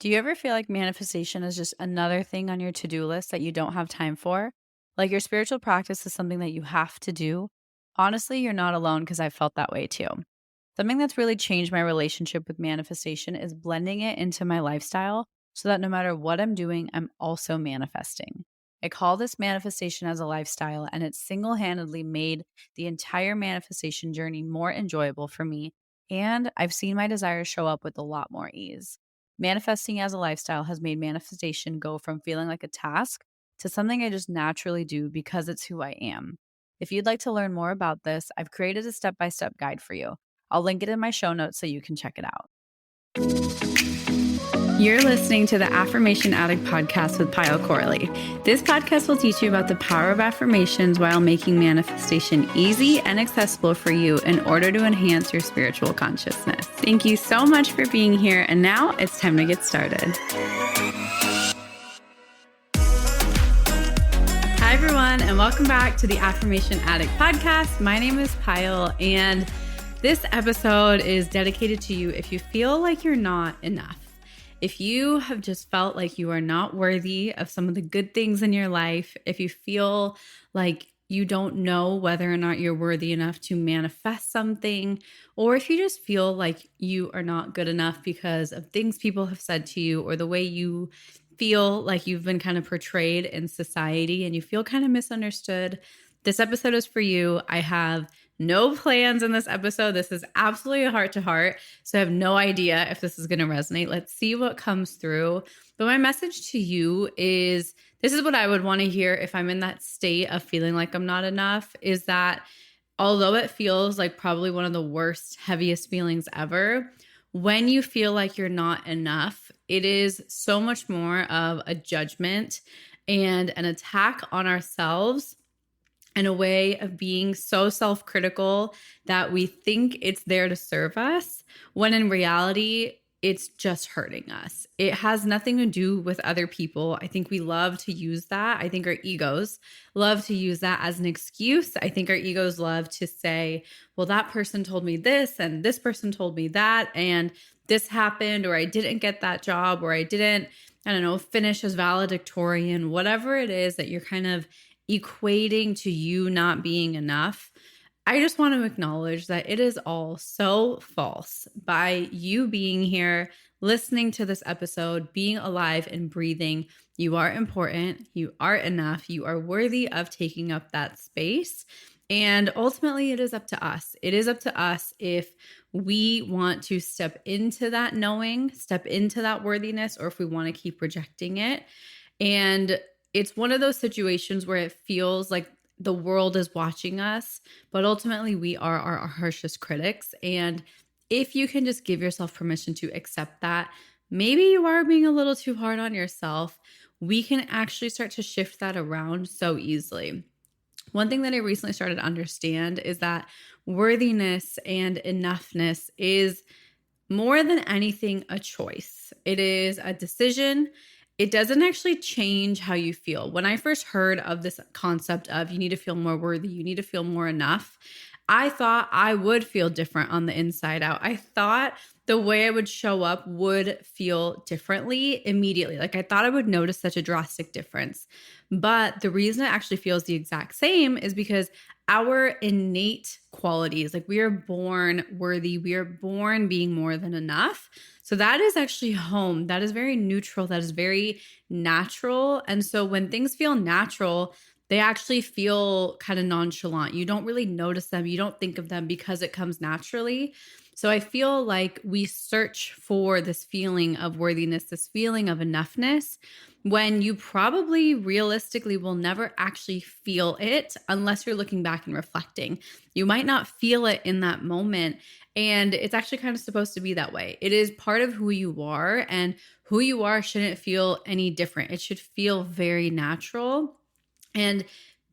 Do you ever feel like manifestation is just another thing on your to-do list that you don't have time for? Like your spiritual practice is something that you have to do? Honestly, you're not alone because I felt that way too. Something that's really changed my relationship with manifestation is blending it into my lifestyle so that no matter what I'm doing, I'm also manifesting. I call this manifestation as a lifestyle, and it's single handedly made the entire manifestation journey more enjoyable for me. And I've seen my desires show up with a lot more ease. Manifesting as a lifestyle has made manifestation go from feeling like a task to something I just naturally do because it's who I am. If you'd like to learn more about this, I've created a step by step guide for you. I'll link it in my show notes so you can check it out. You're listening to the Affirmation Addict podcast with Pyle Corley. This podcast will teach you about the power of affirmations while making manifestation easy and accessible for you in order to enhance your spiritual consciousness. Thank you so much for being here, and now it's time to get started. Hi, everyone, and welcome back to the Affirmation Addict podcast. My name is Pyle, and this episode is dedicated to you if you feel like you're not enough. If you have just felt like you are not worthy of some of the good things in your life, if you feel like you don't know whether or not you're worthy enough to manifest something, or if you just feel like you are not good enough because of things people have said to you or the way you feel like you've been kind of portrayed in society and you feel kind of misunderstood, this episode is for you. I have no plans in this episode. This is absolutely a heart to heart. So I have no idea if this is going to resonate. Let's see what comes through. But my message to you is this is what I would want to hear if I'm in that state of feeling like I'm not enough, is that although it feels like probably one of the worst, heaviest feelings ever, when you feel like you're not enough, it is so much more of a judgment and an attack on ourselves, and a way of being so self-critical that we think it's there to serve us, when in reality, it's just hurting us. It has nothing to do with other people. I think we love to use that. I think our egos love to use that as an excuse. I think our egos love to say, well, that person told me this and this person told me that, and this happened, or I didn't get that job, or I didn't, finish as valedictorian, whatever it is that you're kind of equating to you not being enough. I just want to acknowledge that it is all so false. By you being here, listening to this episode, being alive and breathing, you are important, you are enough, you are worthy of taking up that space. And ultimately, it is up to us. It is up to us if we want to step into that knowing, step into that worthiness, or if we want to keep rejecting it. And it's one of those situations where it feels like the world is watching us, but ultimately we are our harshest critics. And if you can just give yourself permission to accept that, maybe you are being a little too hard on yourself, we can actually start to shift that around so easily. One thing that I recently started to understand is that worthiness and enoughness is more than anything a choice. It is a decision. It doesn't actually change how you feel. When I first heard of this concept of you need to feel more worthy, you need to feel more enough, I thought I would feel different on the inside out. I thought the way I would show up would feel differently immediately. Like I thought I would notice such a drastic difference. But the reason it actually feels the exact same is because our innate qualities, like we are born worthy, we are born being more than enough. So that is actually home. That is very neutral. That is very natural. And so when things feel natural, they actually feel kind of nonchalant. You don't really notice them. You don't think of them because it comes naturally. So I feel like we search for this feeling of worthiness, this feeling of enoughness, when you probably realistically will never actually feel it unless you're looking back and reflecting. You might not feel it in that moment. And it's actually kind of supposed to be that way. It is part of who you are, and who you are shouldn't feel any different. It should feel very natural. And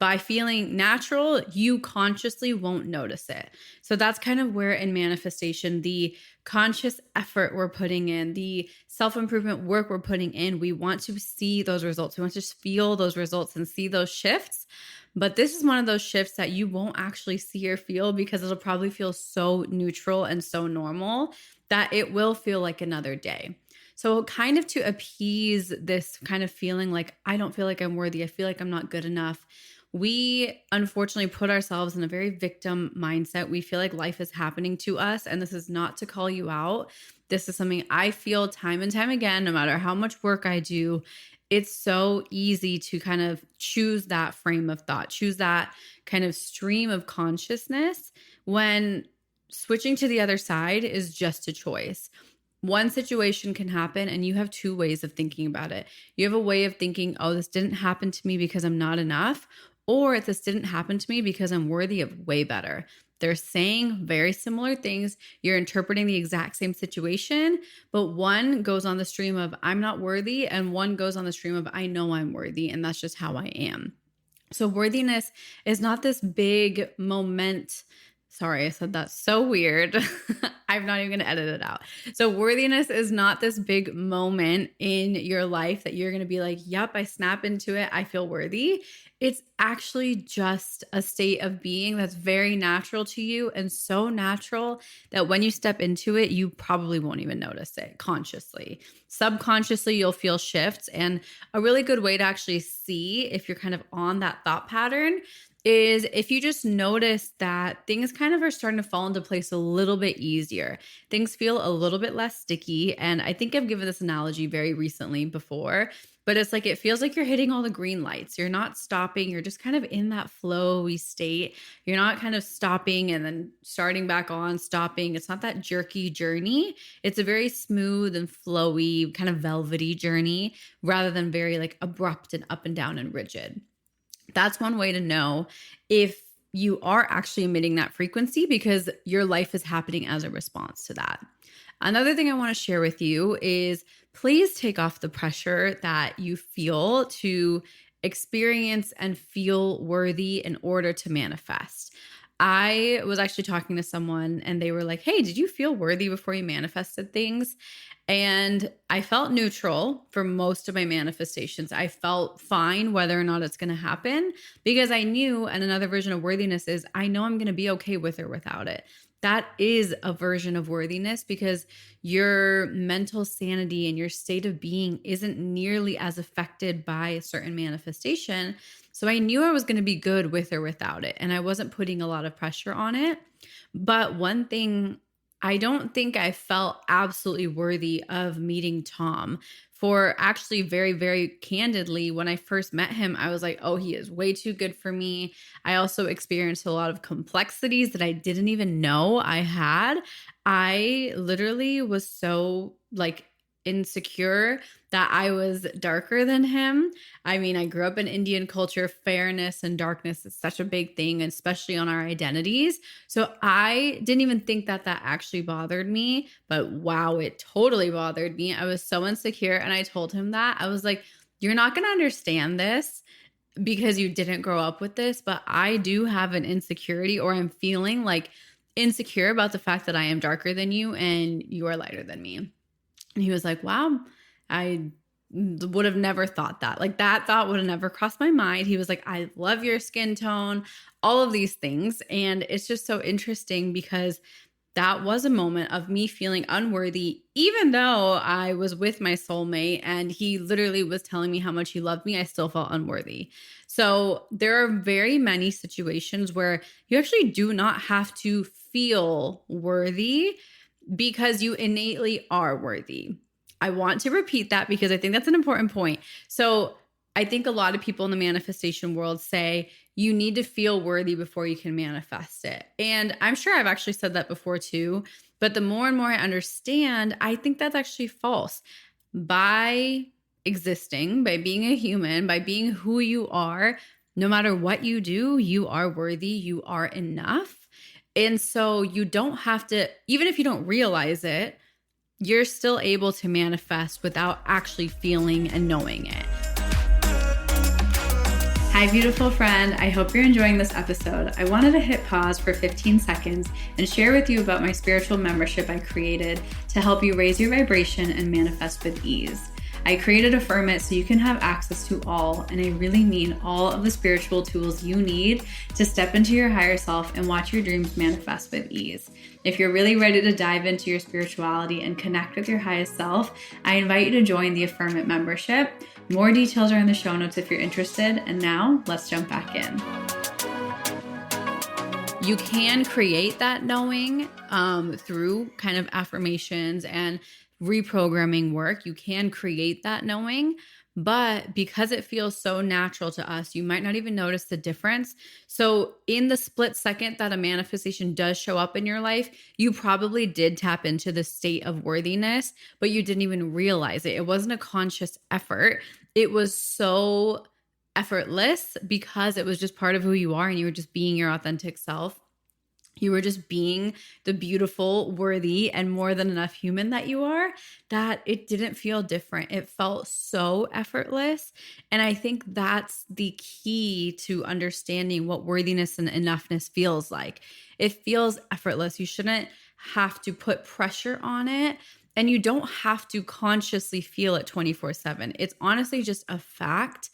by feeling natural, you consciously won't notice it. So that's kind of where in manifestation, the conscious effort we're putting in, the self-improvement work we're putting in, we want to see those results. We want to just feel those results and see those shifts. But this is one of those shifts that you won't actually see or feel because it'll probably feel so neutral and so normal that it will feel like another day. So kind of to appease this kind of feeling like, I don't feel like I'm worthy, I feel like I'm not good enough, we unfortunately put ourselves in a very victim mindset. We feel like life is happening to us, and this is not to call you out. This is something I feel time and time again, no matter how much work I do. It's so easy to kind of choose that frame of thought, choose that kind of stream of consciousness when switching to the other side is just a choice. One situation can happen and you have two ways of thinking about it. You have a way of thinking, oh, this didn't happen to me because I'm not enough, or this didn't happen to me because I'm worthy of way better. They're saying very similar things. You're interpreting the exact same situation, but one goes on the stream of I'm not worthy, and one goes on the stream of I know I'm worthy, and that's just how I am. So worthiness is not this big moment. Sorry, I said that so weird. I'm not even going to edit it out. So worthiness is not this big moment in your life that you're going to be like, yep, I snap into it, I feel worthy. It's actually just a state of being that's very natural to you, and so natural that when you step into it, you probably won't even notice it consciously. Subconsciously, you'll feel shifts. And a really good way to actually see if you're kind of on that thought pattern is if you just notice that things kind of are starting to fall into place a little bit easier. Things feel a little bit less sticky. And I think I've given this analogy very recently before, but it's like it feels like you're hitting all the green lights. You're not stopping. You're just kind of in that flowy state. You're not kind of stopping and then starting back on, stopping. It's not that jerky journey. It's a very smooth and flowy, kind of velvety journey rather than very like abrupt and up and down and rigid. That's one way to know if you are actually emitting that frequency, because your life is happening as a response to that. Another thing I want to share with you is please take off the pressure that you feel to experience and feel worthy in order to manifest. I was actually talking to someone and they were like, hey, did you feel worthy before you manifested things? And I felt neutral for most of my manifestations. I felt fine whether or not it's going to happen, because I knew, and another version of worthiness is I know I'm going to be okay with or without it. That is a version of worthiness, because your mental sanity and your state of being isn't nearly as affected by a certain manifestation. So I knew I was going to be good with or without it, and I wasn't putting a lot of pressure on it. But one thing, I don't think I felt absolutely worthy of meeting Tom. For actually very, very candidly, when I first met him, I was like, oh, he is way too good for me. I also experienced a lot of complexities that I didn't even know I had. I literally was so like insecure that I was darker than him. I mean, I grew up in Indian culture. Fairness and darkness is such a big thing, especially on our identities. So I didn't even think that actually bothered me, but wow, it totally bothered me. I was so insecure, and I told him that. I was like, you're not going to understand this because you didn't grow up with this, but I do have an insecurity, or I'm feeling like insecure about the fact that I am darker than you and you are lighter than me. And he was like, wow, I would have never thought that. Like that thought would have never crossed my mind. He was like, I love your skin tone, all of these things. And it's just so interesting because that was a moment of me feeling unworthy, even though I was with my soulmate and he literally was telling me how much he loved me, I still felt unworthy. So there are very many situations where you actually do not have to feel worthy, because you innately are worthy. I want to repeat that because I think that's an important point. So I think a lot of people in the manifestation world say you need to feel worthy before you can manifest it. And I'm sure I've actually said that before too, but the more and more I understand, I think that's actually false. By existing, by being a human, by being who you are, no matter what you do, you are worthy, you are enough. And so you don't have to, even if you don't realize it, you're still able to manifest without actually feeling and knowing it. Hi, beautiful friend. I hope you're enjoying this episode. I wanted to hit pause for 15 seconds and share with you about my spiritual membership I created to help you raise your vibration and manifest with ease. I created Affirm It so you can have access to all, and I really mean all of the spiritual tools you need to step into your higher self and watch your dreams manifest with ease. If you're really ready to dive into your spirituality and connect with your highest self, I invite you to join the Affirm It membership. More details are in the show notes if you're interested. And now let's jump back in. You can create that knowing through kind of affirmations and reprogramming work. You can create that knowing, but because it feels so natural to us, you might not even notice the difference. So in the split second that a manifestation does show up in your life, you probably did tap into the state of worthiness, but you didn't even realize it. It wasn't a conscious effort. It was so effortless because it was just part of who you are and you were just being your authentic self. You were just being the beautiful, worthy, and more than enough human that you are, that it didn't feel different. It felt so effortless. And I think that's the key to understanding what worthiness and enoughness feels like. It feels effortless. You shouldn't have to put pressure on it. And you don't have to consciously feel it 24/7. It's honestly just a fact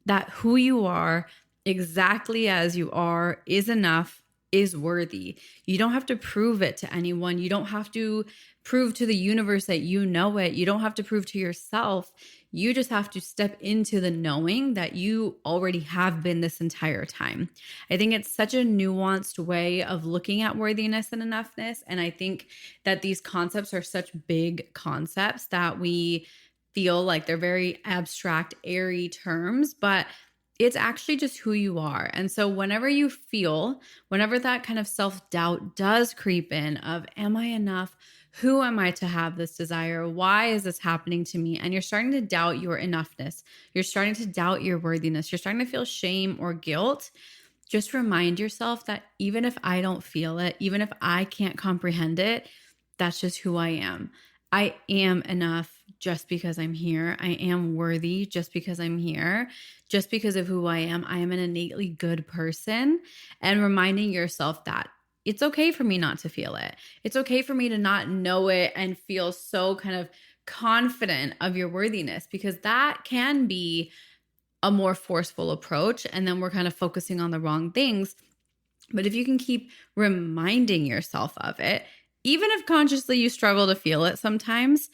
that who you are, exactly as you are, is enough, is worthy. You don't have to prove it to anyone. You don't have to prove to the universe that you know it. You don't have to prove to yourself. You just have to step into the knowing that you already have been this entire time. I think it's such a nuanced way of looking at worthiness and enoughness. And I think that these concepts are such big concepts that we feel like they're very abstract, airy terms, but it's actually just who you are. And so whenever that kind of self-doubt does creep in of, am I enough? Who am I to have this desire? Why is this happening to me? And you're starting to doubt your enoughness. You're starting to doubt your worthiness. You're starting to feel shame or guilt. Just remind yourself that even if I don't feel it, even if I can't comprehend it, that's just who I am. I am enough just because I'm here. I am worthy just because I'm here. Just because of who I am an innately good person. And reminding yourself that it's okay for me not to feel it. It's okay for me to not know it and feel so kind of confident of your worthiness, because that can be a more forceful approach. And then we're kind of focusing on the wrong things. But if you can keep reminding yourself of it, even if consciously you struggle to feel it sometimes,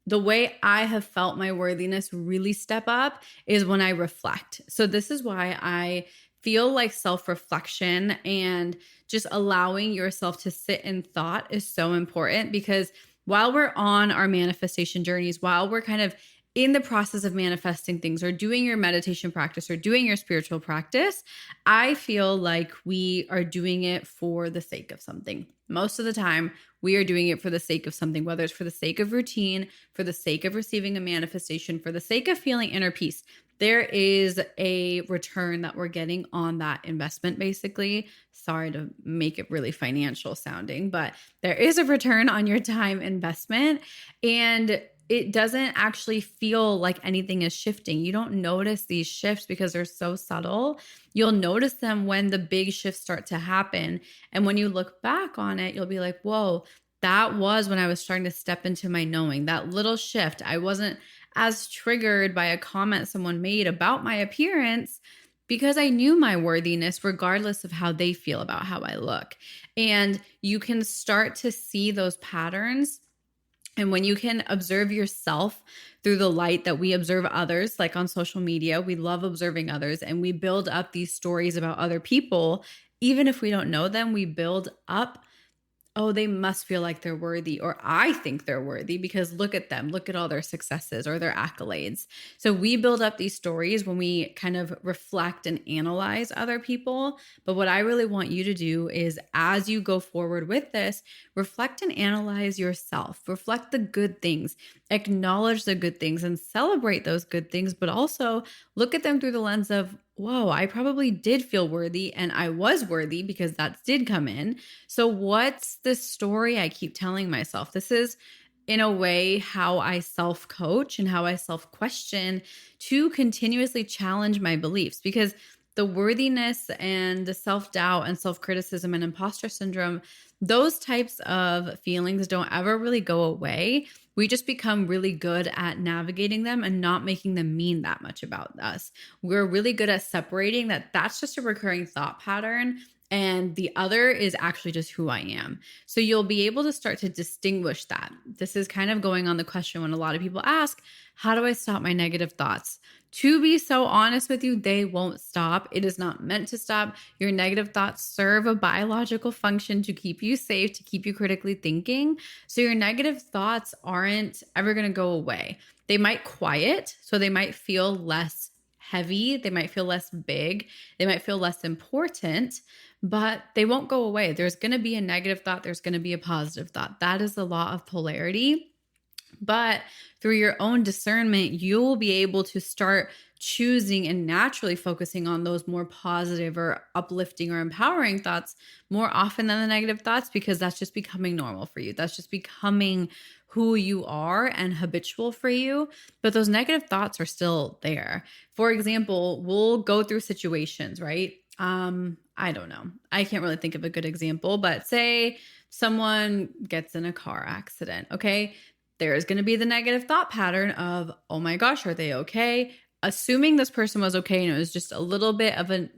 the way I have felt my worthiness really step up is when I reflect. So this is why I feel like self-reflection and just allowing yourself to sit in thought is so important, because while we're on our manifestation journeys, while we're kind of in the process of manifesting things or doing your meditation practice or doing your spiritual practice, I feel like we are doing it for the sake of something. Most of the time, we are doing it for the sake of something, whether it's for the sake of routine, for the sake of receiving a manifestation, for the sake of feeling inner peace. There is a return that we're getting on that investment, basically. Sorry to make it really financial sounding, but there is a return on your time investment. And it doesn't actually feel like anything is shifting. You don't notice these shifts because they're so subtle. You'll notice them when the big shifts start to happen. And when you look back on it, you'll be like, whoa, that was when I was starting to step into my knowing. That little shift. I wasn't as triggered by a comment someone made about my appearance because I knew my worthiness regardless of how they feel about how I look. And you can start to see those patterns. And when you can observe yourself through the light that we observe others, like on social media, we love observing others and we build up these stories about other people. Even if we don't know them, we build up, oh, they must feel like they're worthy, or I think they're worthy because look at them, look at all their successes or their accolades. So we build up these stories when we kind of reflect and analyze other people. But what I really want you to do is, as you go forward with this, reflect and analyze yourself, reflect the good things, acknowledge the good things and celebrate those good things, but also look at them through the lens of, whoa, I probably did feel worthy and I was worthy because that did come in. So what's the story I keep telling myself? This is, in a way, how I self-coach and how I self-question to continuously challenge my beliefs, because the worthiness and the self-doubt and self-criticism and imposter syndrome, those types of feelings don't ever really go away. We just become really good at navigating them and not making them mean that much about us. We're really good at separating that that's just a recurring thought pattern and the other is actually just who I am. So you'll be able to start to distinguish that. This is kind of going on the question when a lot of people ask, how do I stop my negative thoughts? To be so honest with you, they won't stop. It is not meant to stop. Your negative thoughts serve a biological function to keep you safe, to keep you critically thinking. So your negative thoughts aren't ever going to go away. They might quiet, so they might feel less heavy. They might feel less big. They might feel less important, but they won't go away. There's going to be a negative thought. There's going to be a positive thought. That is the law of polarity. But through your own discernment, you'll be able to start choosing and naturally focusing on those more positive or uplifting or empowering thoughts more often than the negative thoughts, because that's just becoming normal for you. That's just becoming who you are and habitual for you. But those negative thoughts are still there. For example, we'll go through situations, right? I don't know. I can't really think of a good example, but say someone gets in a car accident, okay? There's going to be the negative thought pattern of, oh my gosh, are they okay? Assuming this person was okay and it was just a little bit of a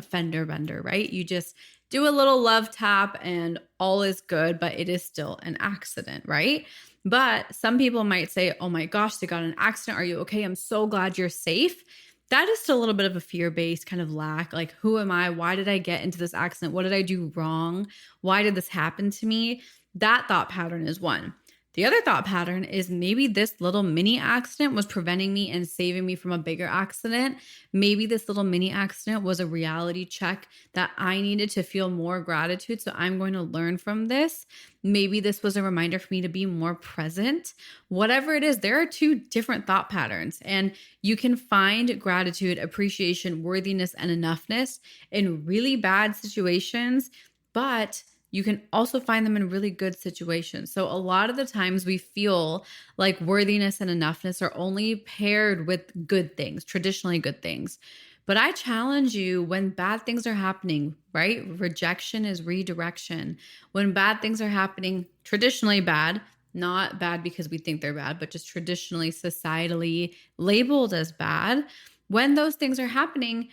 fender bender, right? You just do a little love tap and all is good, but it is still an accident, right? But some people might say, oh my gosh, they got in an accident. Are you okay? I'm so glad you're safe. That is still a little bit of a fear-based kind of lack. Like, who am I? Why did I get into this accident? What did I do wrong? Why did this happen to me? That thought pattern is one. The other thought pattern is maybe this little mini accident was preventing me and saving me from a bigger accident. Maybe this little mini accident was a reality check that I needed to feel more gratitude. So I'm going to learn from this. Maybe this was a reminder for me to be more present. Whatever it is, there are two different thought patterns, and you can find gratitude, appreciation, worthiness, and enoughness in really bad situations, but you can also find them in really good situations. So a lot of the times we feel like worthiness and enoughness are only paired with good things, traditionally good things. But I challenge you, when bad things are happening, right? Rejection is redirection. When bad things are happening, traditionally bad, not bad because we think they're bad, but just traditionally, societally labeled as bad. When those things are happening,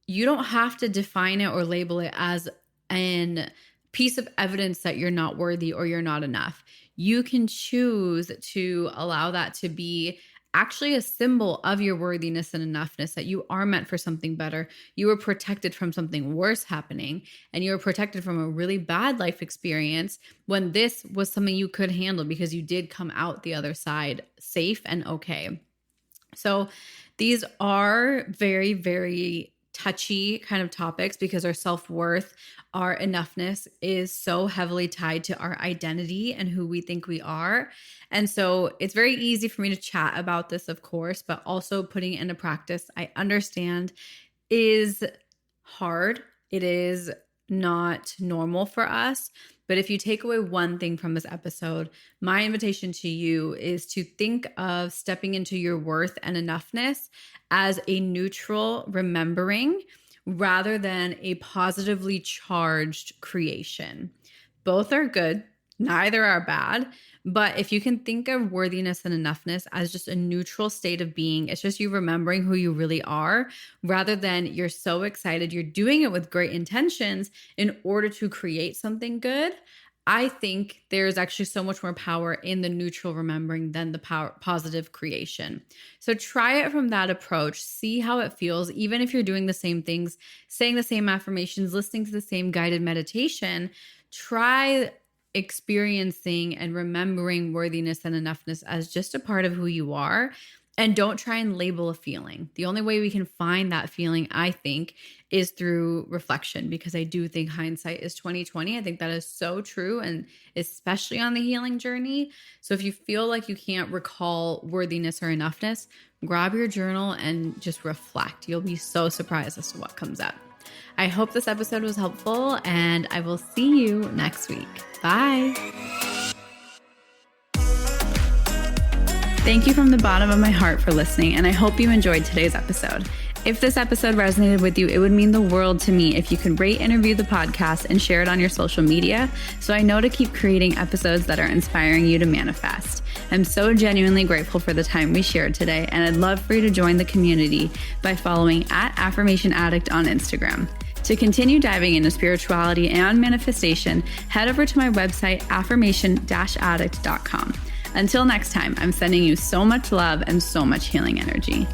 you don't have to define it or label it as an piece of evidence that you're not worthy or you're not enough. You can choose to allow that to be actually a symbol of your worthiness and enoughness, that you are meant for something better. You were protected from something worse happening, and you were protected from a really bad life experience when this was something you could handle because you did come out the other side safe and okay. So these are very, very touchy kind of topics because our self-worth, our enoughness is so heavily tied to our identity and who we think we are. And so it's very easy for me to chat about this, of course, but also putting it into practice, I understand, is hard. It is not normal for us. But if you take away one thing from this episode, my invitation to you is to think of stepping into your worth and enoughness as a neutral remembering rather than a positively charged creation. Both are good, neither are bad. But if you can think of worthiness and enoughness as just a neutral state of being, it's just you remembering who you really are, rather than you're so excited, you're doing it with great intentions in order to create something good. I think there's actually so much more power in the neutral remembering than the positive creation. So try it from that approach. See how it feels, even if you're doing the same things, saying the same affirmations, listening to the same guided meditation. Try experiencing and remembering worthiness and enoughness as just a part of who you are. And don't try and label a feeling. The only way we can find that feeling, I think, is through reflection, because I do think hindsight is 20/20. I think that is so true, and especially on the healing journey. So if you feel like you can't recall worthiness or enoughness, grab your journal and just reflect. You'll be so surprised as to what comes up. I hope this episode was helpful, and I will see you next week. Bye. Thank you from the bottom of my heart for listening, and I hope you enjoyed today's episode. If this episode resonated with you, it would mean the world to me if you could rate and review the podcast and share it on your social media so I know to keep creating episodes that are inspiring you to manifest. I'm so genuinely grateful for the time we shared today, and I'd love for you to join the community by following @AffirmationAddict on Instagram. To continue diving into spirituality and manifestation, head over to my website, affirmation-addict.com. Until next time, I'm sending you so much love and so much healing energy.